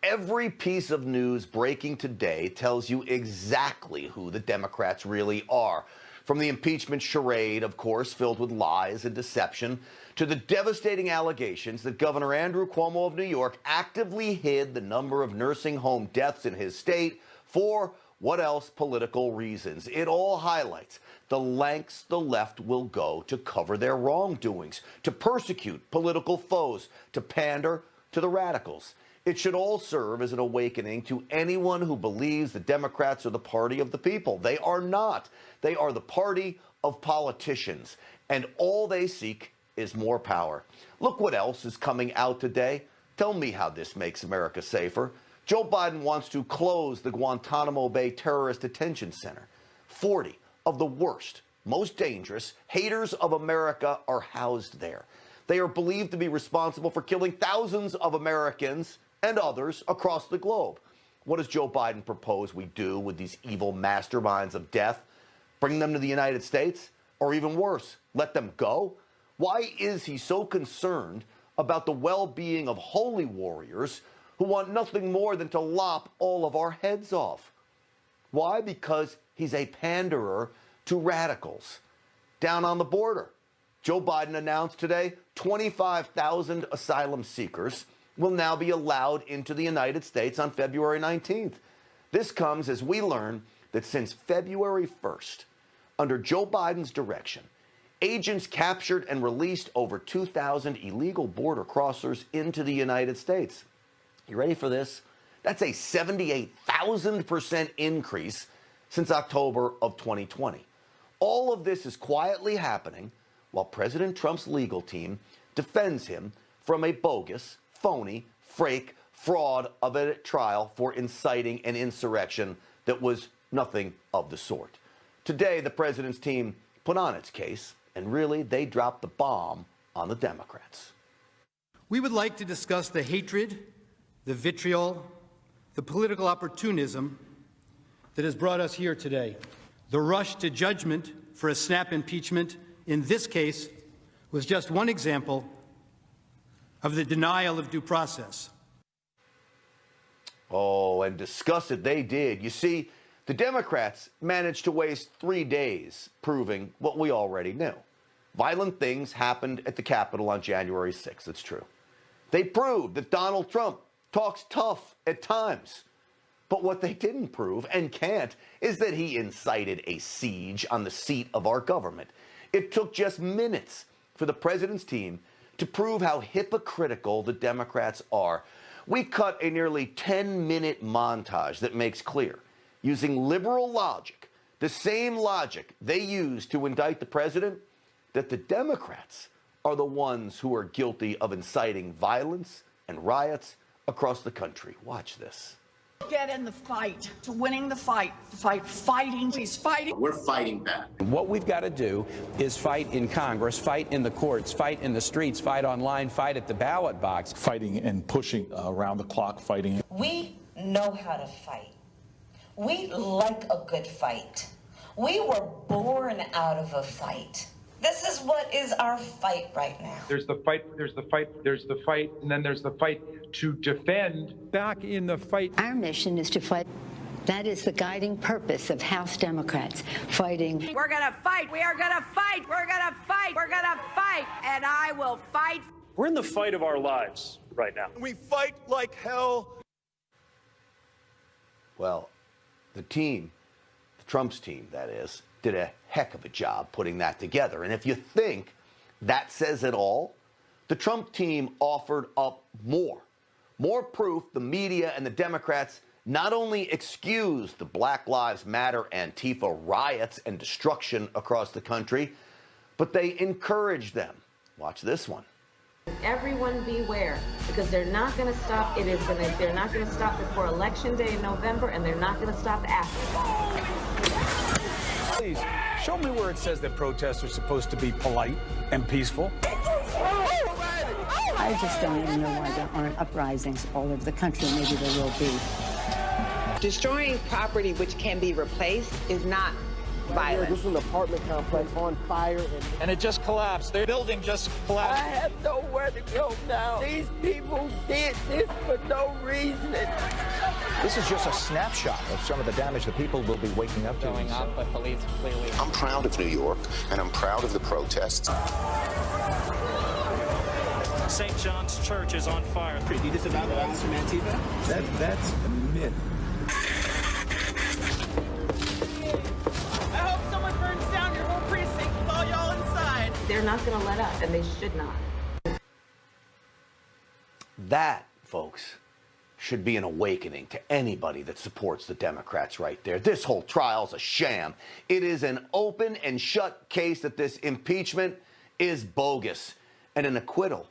Every piece of news breaking today tells you exactly who the Democrats really are. From the impeachment charade, of course, filled with lies and deception, to the devastating allegations that Governor Andrew Cuomo of New York actively hid the number of nursing home deaths in his state for, what else, political reasons. It all highlights the lengths the left will go to cover their wrongdoings, to persecute political foes, to pander to the radicals. It should all serve as an awakening to anyone who believes the Democrats are the party of the people. They are not. They are the party of politicians, and all they seek is more power. Look what else is coming out today. Tell me how this makes America safer. Joe Biden wants to close the Guantanamo Bay Terrorist Detention Center. 40 of the worst, most dangerous haters of America are housed there. They are believed to be responsible for killing thousands of Americans and others across the globe. What does Joe Biden propose we do with these evil masterminds of death? Bring them to the United States? Or even worse, let them go? Why is he so concerned about the well-being of holy warriors who want nothing more than to lop all of our heads off? Why? Because he's a panderer to radicals. Down on the border, Joe Biden announced today 25,000 asylum seekers will now be allowed into the United States on February 19th. This comes as we learn that since February 1st, under Joe Biden's direction, agents captured and released over 2,000 illegal border crossers into the United States. You ready for this? That's a 78,000% increase since October of 2020. All of this is quietly happening while President Trump's legal team defends him from a bogus, phony, fake, fraud of a trial for inciting an insurrection that was nothing of the sort. Today, the president's team put on its case, and really, they dropped the bomb on the Democrats. We would like to discuss the hatred, the vitriol, the political opportunism that has brought us here today. The rush to judgment for a snap impeachment in this case was just one example of the denial of due process. Oh, and discuss it they did. You see, the Democrats managed to waste 3 days proving what we already knew. Violent things happened at the Capitol on January 6th. It's true. They proved that Donald Trump talks tough at times. But what they didn't prove, and can't, is that he incited a siege on the seat of our government. It took just minutes for the president's team to prove how hypocritical the Democrats are. We cut a nearly 10-minute montage that makes clear, using liberal logic, the same logic they used to indict the president, that the Democrats are the ones who are guilty of inciting violence and riots across the country. Watch this. Get in the fight, to winning the fight, fighting. He's fighting. We're fighting back. What we've got to do is fight in Congress, fight in the courts, fight in the streets, fight online, fight at the ballot box. Fighting and pushing around the clock, fighting. We know how to fight. We like a good fight. We were born out of a fight. This is what is our fight right now. There's the fight, there's the fight, there's the fight, and then there's the fight to defend. Back in the fight. Our mission is to fight. That is the guiding purpose of House Democrats, fighting. We're going to fight. We are going to fight. We're going to fight. We're going to fight. And I will fight. We're in the fight of our lives right now. We fight like hell. Well, the team, Trump's team, that is, did a heck of a job putting that together. And if you think that says it all, the Trump team offered up more proof the media and the Democrats not only excused the Black Lives Matter Antifa riots and destruction across the country, but they encouraged them. Watch this one. Everyone beware, because they're not going to stop. They're not going to stop before Election Day in November, and they're not going to stop after. Please, show me where it says that protests are supposed to be polite and peaceful. I just don't even know why there aren't uprisings all over the country. Maybe there will be. Destroying property which can be replaced is not violence. This is an apartment complex on fire. And it just collapsed. The building just collapsed. I have nowhere to go now. These people did this for no reason. This is just a snapshot of some of the damage that people will be waking up to. Going up, but police clearly. I'm proud of New York, and I'm proud of the protests. St. John's Church is on fire. Do you disavow the violence from Antifa? That's a myth. I hope someone burns down your whole precinct with all y'all inside. They're not going to let up, and they should not. That, folks, should be an awakening to anybody that supports the Democrats right there. This whole trial's a sham. It is an open and shut case that this impeachment is bogus. And an acquittal